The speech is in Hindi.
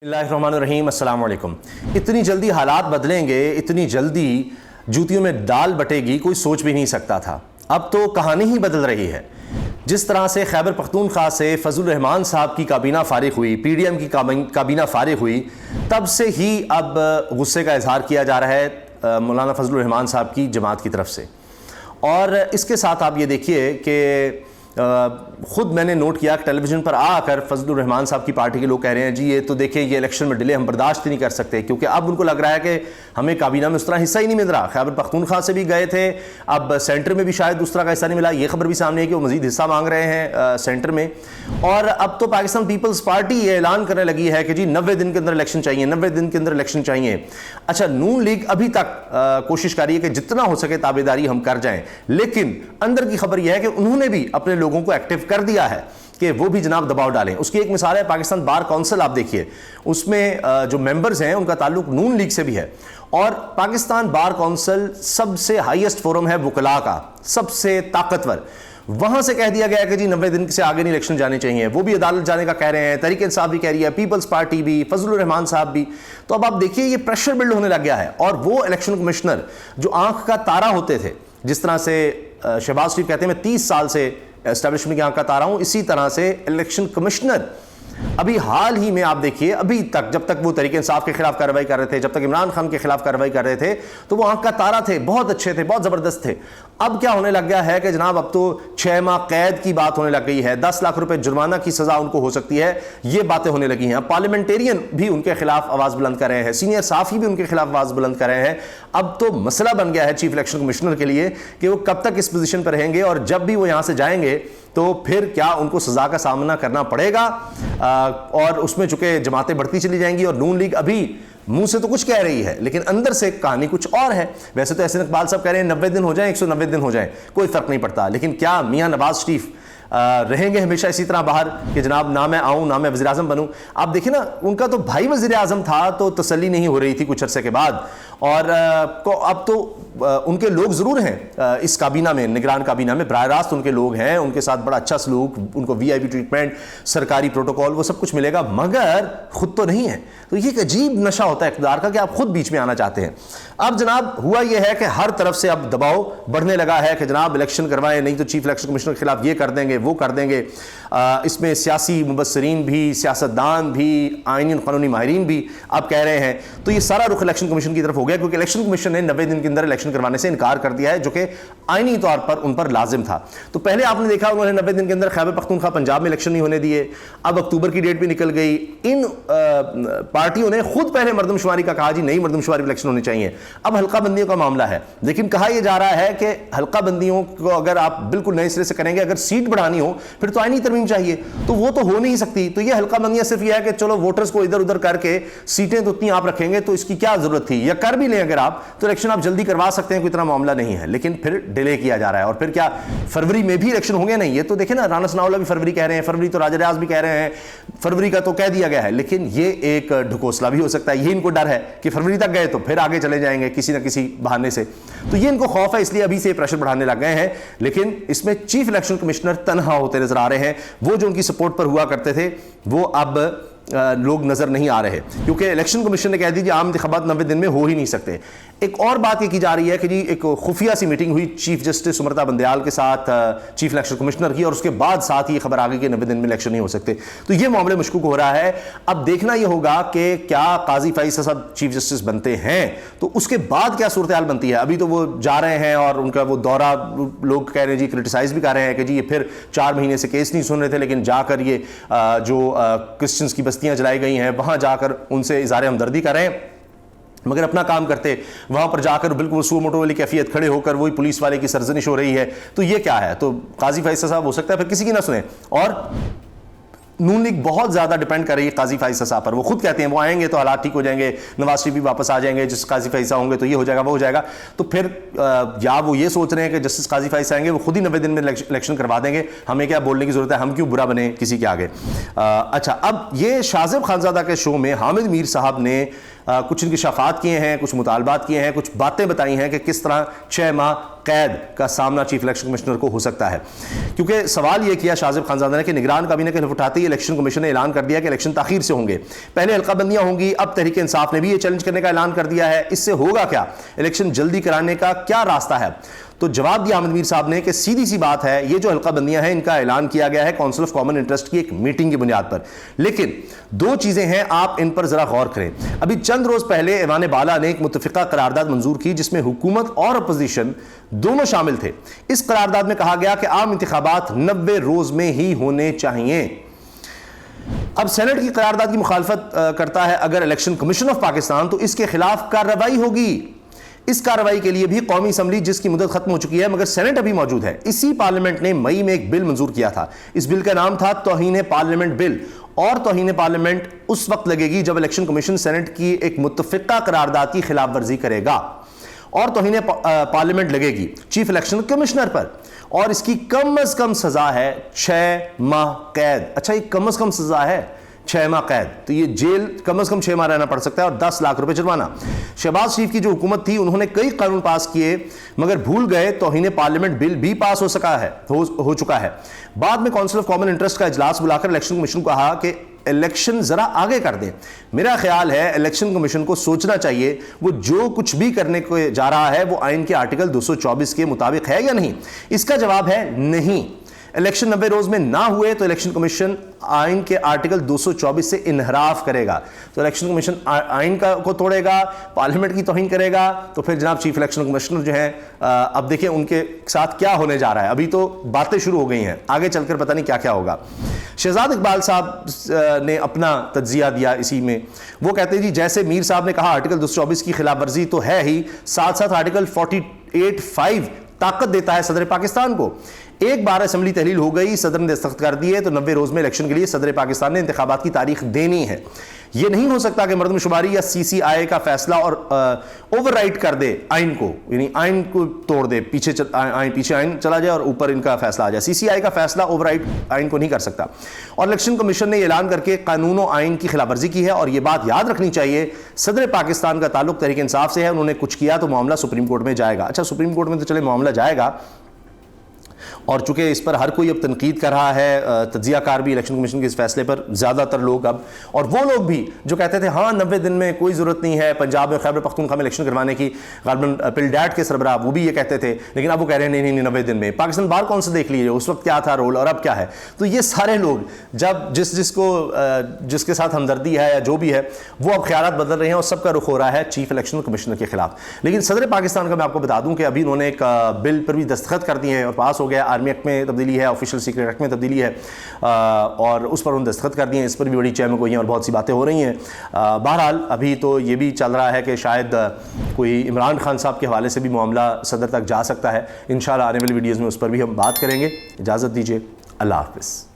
बिस्मिल्लाहिर्रहमानिर्रहीम, अस्सलाम वालेकुम। इतनी जल्दी हालात बदलेंगे, इतनी जल्दी जूतियों में दाल बटेगी, कोई सोच भी नहीं सकता था। अब तो कहानी ही बदल रही है। जिस तरह से खैबर पख्तूनख्वा से फजलुर रहमान साहब की काबीना फारिग हुई, पीडीएम की काबीना फारिग हुई, तब से ही अब गुस्से का इजहार किया जा रहा है मौलाना फजलुर रहमान साहब की जमात की तरफ से। और इसके साथ आप ये देखिए कि ख़ुद मैंने नोट किया कि टेलीविज़न पर आकर फजलुर रहमान साहब की पार्टी के लोग कह रहे हैं जी ये तो देखिए ये इलेक्शन में डिले हम बर्दाश्त ही नहीं कर सकते, क्योंकि अब उनको लग रहा है कि हमें काबीना में उस तरह हिस्सा ही नहीं मिल रहा। खैबर पख्तूनख्वा से भी गए थे, अब सेंटर में भी शायद दूसरा का हिस्सा नहीं मिला। ये खबर भी सामने है कि वो मज़ीद हिस्सा मांग रहे हैं सेंटर में। और अब तो पाकिस्तान पीपल्स पार्टी ये ऐलान करने लगी है कि जी 90 दिन के अंदर इलेक्शन चाहिए, 90 दिन के अंदर इलेक्शन चाहिए। अच्छा, नून लीग अभी तक कोशिश कर रही है कि जितना हो सके ताबेदारी हम कर जाएं, लेकिन अंदर की खबर यह है कि उन्होंने भी अपने लोगों को एक्टिव कर दिया है कि वो भी जनाब दबाव डालें। उसकी एक मिसाल है पाकिस्तान बार काउंसिल, आप देखिए उसमें जो मेंबर्स हैं उनका ताल्लुक नून लीग से भी है। और पाकिस्तान बार काउंसिल सबसे हाईएस्ट फोरम है वकला का, सबसे ताकतवर। वहां से कह दिया गया कि जी 90 दिन से आगे नहीं इलेक्शन जाने चाहिए। वो भी अदालत जाने का कह रहे हैं, तहरीक इंसाफ भी कह रही है, पीपल्स पार्टी भी, फजलुर रहमान साहब भी। तो अब आप देखिए ये प्रेशर बिल्ड होने लग गया है। और वो इलेक्शन कमिश्नर जो आंख का तारा होते थे, जिस तरह से शहबाज शरीफ कहते हैं मैं 30 साल से एस्टेब्लिशमेंट की आंख का तारा हूं, इसी तरह से इलेक्शन कमिश्नर अभी हाल ही में आप देखिए, अभी तक जब तक वो तहरीक इंसाफ के खिलाफ कार्रवाई कर रहे थे, जब तक इमरान खान के खिलाफ कार्रवाई कर रहे थे, तो वो आंख का तारा थे, बहुत अच्छे थे, बहुत जबरदस्त थे। अब क्या होने लग गया है कि जनाब अब तो 6 माह कैद की बात होने लग गई है, 10 लाख रुपए जुर्माना की सजा उनको हो सकती है, ये बातें होने लगी हैं। पार्लियामेंटेरियन भी उनके खिलाफ आवाज बुलंद कर रहे हैं, सीनियर साफी भी उनके खिलाफ आवाज बुलंद कर रहे हैं। अब तो मसला बन गया है चीफ इलेक्शन कमिश्नर के लिए कि वो कब तक इस पोजीशन पर रहेंगे, और जब भी वो यहां से जाएंगे तो फिर क्या उनको सजा का सामना करना पड़ेगा। और उसमें चूंकि जमातें बढ़ती चली जाएंगी और नून लीग अभी मुंह से तो कुछ कह रही है लेकिन अंदर से कहानी कुछ और है। वैसे तो एहसन इकबाल साहब कह रहे हैं 90 दिन हो जाए, 190 दिन हो जाए, कोई फर्क नहीं पड़ता, लेकिन क्या मियां नवाज शरीफ रहेंगे हमेशा इसी तरह बाहर कि जनाब ना मैं आऊं ना मैं वज़ीर आज़म बनूं। आप देखिए ना, उनका तो भाई वज़ीर आज़म था तो तसल्ली नहीं हो रही थी कुछ अरसे के बाद। और अब तो उनके लोग ज़रूर हैं इस काबीना में, निगरान काबीना में बराह रास्त उनके लोग हैं, उनके साथ बड़ा अच्छा सलूक, उनको वीआईपी ट्रीटमेंट, सरकारी प्रोटोकॉल, वो सब कुछ मिलेगा, मगर खुद तो नहीं है। तो ये एक अजीब नशा होता है इक़्तिदार का कि आप खुद बीच में आना चाहते हैं। अब जनाब हुआ यह है कि हर तरफ से अब दबाव बढ़ने लगा है कि जनाब इलेक्शन करवाएं, नहीं तो चीफ इलेक्शन कमिश्नर के खिलाफ ये कर देंगे, वो कर देंगे। इसमें सियासी मुबस्सरीन भी, सियासतदान भी, आईनी कानूनी माहिरीन भी अब कह रहे हैं। तो ये सारा रुख इलेक्शन कमीशन की तरफ हो गया, क्योंकि इलेक्शन कमीशन ने 90 दिन के अंदर इलेक्शन करवाने से इनकार कर दिया है, जो कि आईनी तौर पर उन पर लाजिम था। तो पहले आपने देखा उन्होंने 90 दिन के अंदर खैबर पख्तूनख्वा पंजाब में इलेक्शन नहीं होने दिए। अब अक्टूबर की डेट भी निकल गई। इन पार्टियों ने खुद पहले मरदमशुमारी का कहा जी नहीं, मरदमशुमारी इलेक्शन होनी चाहिए। अब हल्का बंदियों का मामला है, लेकिन कहा यह जा रहा है कि हल्का बंदियों को अगर आप बिल्कुल नए सिरे से करेंगे, अगर सीट बढ़ानी हो फिर तो आईनी तरमीम चाहिए, तो वो तो हो नहीं सकती। तो ये हल्का बंदियां सिर्फ यह है कि चलो वोटर्स को इधर उधर करके सीटें तो उतनी आप रखेंगे, तो इसकी क्या जरूरत थी, या कर भी लें अगर आप तो इलेक्शन आप जल्दी करवा सकते हैं, कोई इतना मामला नहीं है। लेकिन फिर डिले किया जा रहा है। और फिर क्या फरवरी में भी इलेक्शन होंगे? नहीं, ये तो देखे ना, राना सनाउल्लाह भी फरवरी कह रहे हैं, फरवरी तो राजा रियाज भी कह रहे हैं, फरवरी का तो कह दिया गया है। लेकिन ये एक ढकोसला भी हो सकता है, ये इनको डर है कि फरवरी तक गए तो फिर आगे चले जाएंगे किसी ना किसी बहाने से। तो ये इनको खौफ है, इसलिए अभी से प्रेशर बढ़ाने लग गए हैं। लेकिन इसमें चीफ इलेक्शन कमिश्नर तनहा होते नजर आ रहे हैं। वो जो उनकी सपोर्ट पर हुआ करते थे वो अब लोग नजर नहीं आ रहे, क्योंकि इलेक्शन कमीशन ने कह दी आम इंतखाबात 90 दिन में हो ही नहीं सकते। एक और बात ये की जा रही है कि जी एक खुफिया सी मीटिंग हुई चीफ जस्टिस सुमरता बंदयाल के साथ चीफ इलेक्शन कमिश्नर की, और उसके बाद साथ ही खबर आ गई कि 90 दिन में इलेक्शन नहीं हो सकते। तो ये मामले मशकूक हो रहा है। अब देखना यह होगा कि क्या काजी फैसल साहब चीफ जस्टिस बनते हैं तो उसके बाद क्या सूरत हाल बनती है। अभी तो वो जा रहे हैं और उनका वो दौरा, लोग कह रहे हैं जी, क्रिटिसाइज भी कर रहे हैं कि जी ये फिर 4 महीने से केस नहीं सुन रहे थे, लेकिन जाकर ये जो क्रिश्चियंस की बस्तियां जलाई गई हैं वहां जाकर उनसे इज़हार हमदर्दी करें, मगर अपना काम करते वहां पर जाकर बिल्कुल सुओ मोटो वाली कैफियत खड़े होकर वही पुलिस वाले की सरजनिश हो रही है। तो ये क्या है? तो काजी फैसल साहब हो सकता है फिर किसी की ना सुने। और नून लीग बहुत ज्यादा डिपेंड कर रही है काजी फैसल साहब पर। वो खुद कहते हैं वो आएंगे तो हालात ठीक हो जाएंगे, नवाज शरीफ भी वापस आ जाएंगे, जिस काजी फैसल होंगे तो ये हो जाएगा वो हो जाएगा। तो फिर या वो ये सोच रहे हैं कि जस्टिस काजी फैसल आएंगे वो खुद ही 90 दिन में इलेक्शन करवा देंगे, हमें क्या बोलने की जरूरत है, हम क्यों बुरा बने किसी के आगे। अच्छा, अब ये शाहज़ेब खानज़ादा के शो में हामिद मीर साहब ने कुछ इंकशाफात किए हैं, कुछ मुतालबात किए हैं, कुछ बातें बताई हैं कि किस तरह 6 माह कैद का सामना चीफ इलेक्शन कमिश्नर को हो सकता है, क्योंकि सवाल यह किया शाहजेब खानजादा ने कि निगरान काबीना के हल्फ उठाते ही इलेक्शन कमीशन ने ऐलान कर दिया कि इलेक्शन ताखीर से होंगे, पहले हल्काबंदियां होंगी, अब तहरीक इंसाफ ने भी यह चैलेंज करने का ऐलान कर दिया है, इससे होगा क्या, इलेक्शन जल्दी कराने का क्या रास्ता है? तो जवाब दिया अहमद मीर साहब ने कि सीधी सी बात है, ये जो हल्काबंदियां हैं इनका ऐलान किया गया है काउंसिल ऑफ कॉमन इंटरेस्ट की एक मीटिंग की बुनियाद पर, लेकिन दो चीजें हैं, आप इन पर जरा गौर करें। अभी चंद रोज पहले ऐवान बाला ने एक मुत्तफिका करारदाद मंजूर की जिसमें हुकूमत और अपोजिशन दोनों शामिल थे। इस करारदाद में कहा गया कि आम इंतखाबात 90 रोज में ही होने चाहिए। अब सेनेट की करारदाद की मुखालफत करता है अगर इलेक्शन कमीशन ऑफ पाकिस्तान, तो इसके खिलाफ कार्रवाई होगी। इस कार्रवाई के लिए भी कौमी असम्बली जिसकी मुद्दत खत्म हो चुकी है मगर सेनेट अभी मौजूद है, इसी पार्लियामेंट ने मई में एक बिल मंजूर किया था। इस बिल का नाम था तौहीन पार्लियामेंट बिल, और तौहीन पार्लियामेंट उस वक्त लगेगी जब इलेक्शन कमीशन सेनेट की एक मुत्तफिका करारदाद की खिलाफ वर्जी करेगा, और तौहीन पार्लियामेंट लगेगी चीफ इलेक्शन कमिश्नर पर, और इसकी कम अज कम सजा है 6 माह कैद। अच्छा, ये कम अज कम सजा है 6 माह कैद, तो ये जेल कम से कम 6 माह रहना पड़ सकता है और 10 लाख रुपए जुर्माना। शहबाज शरीफ की जो हुकूमत थी उन्होंने कई कानून पास किए मगर भूल गए तौहीन पार्लियामेंट बिल भी पास हो चुका है। बाद में काउंसिल ऑफ कॉमन इंटरेस्ट का इजलास बुलाकर इलेक्शन कमीशन को कहा कि इलेक्शन जरा आगे कर दें। मेरा ख्याल है इलेक्शन कमीशन को सोचना चाहिए वो जो कुछ भी करने को जा रहा है वो आइन के आर्टिकल 224 के मुताबिक है या नहीं। इसका जवाब है नहीं। इलेक्शन 90 रोज में ना हुए तो इलेक्शन कमीशन आइन के आर्टिकल 224 से इनहराफ करेगा, तो इलेक्शन कमीशन आइन को तोड़ेगा, पार्लियामेंट की तौहीन करेगा, तो फिर जनाब चीफ इलेक्शन कमिश्नर जो है अब देखिए उनके साथ क्या होने जा रहा है। अभी तो बातें शुरू हो गई हैं, आगे चलकर पता नहीं क्या क्या होगा। शहजाद इकबाल साहब ने अपना तज्जिया दिया इसी में, वो कहते हैं जी जैसे मीर साहब ने कहा आर्टिकल 224 की खिलाफ वर्जी तो है ही, साथ साथ आर्टिकल 48(5) ताकत देता है सदर पाकिस्तान को। एक बार असेंबली तहलील हो गई, सदर ने दस्तखत कर दिए, तो 90 रोज में इलेक्शन के लिए सदर पाकिस्तान ने इंतखाबात की तारीख देनी है। यह नहीं हो सकता कि मरदमशुमारी या CCI का फैसला और ओवरराइड कर दे आइन को, यानी आइन को तोड़ दे, पीछे आइन चला जाए और ऊपर इनका फैसला आ जाए। CCI का फैसला ओवरराइड आइन को नहीं कर सकता। और इलेक्शन कमीशन ने ऐलान करके कानून और आइन की खिलाफवर्जी की है, और यह बात याद रखनी चाहिए सदर पाकिस्तान का ताल्लुक तहरीक इंसाफ से है, उन्होंने कुछ किया तो मामला सुप्रीम कोर्ट में जाएगा। अच्छा, सुप्रीम कोर्ट में तो चले मामला जाएगा, और चूंकि इस पर हर कोई अब तनकीद कर रहा है, तज्जियाकार भी इलेक्शन कमीशन के इस फैसले पर ज़्यादातर लोग अब, और वो लोग भी जो कहते थे हाँ 90 दिन में कोई ज़रूरत नहीं है पंजाब में खैबर पख्तूनख्वा में इलेक्शन करवाने की, गालिबन पिलडैट के सरबराह वो भी ये कहते थे, लेकिन अब वो कह रहे हैं नहीं 90 दिन में। पाकिस्तान बार कौन से देख लीजिए उस वक्त क्या था रोल और अब क्या है। तो ये सारे लोग जब जिसके साथ हमदर्दी है या जो भी है वो अब ख्यालात बदल रहे हैं और सबका रुख हो रहा है चीफ इलेक्शन कमिश्नर के खिलाफ। लेकिन सदर पाकिस्तान का मैं आपको बता दूं कि अभी उन्होंने एक बिल पर भी दस्तखत कर दिए हैं और पास हो गया। आर्मी एक्ट में तब्दीली है, ऑफिशियल सीक्रेट एक्ट में तब्दीली है, और उस पर उन्होंने दस्तखत कर दिए हैं। इस पर भी बड़ी चहमगोइयाँ और बहुत सी बातें हो रही हैं। बहरहाल अभी तो ये भी चल रहा है कि शायद कोई इमरान खान साहब के हवाले से भी मामला सदर तक जा सकता है। इंशाल्लाह आने वाली वीडियोज़ में उस पर भी हम बात करेंगे। इजाज़त दीजिए, अल्लाह हाफ़िज़।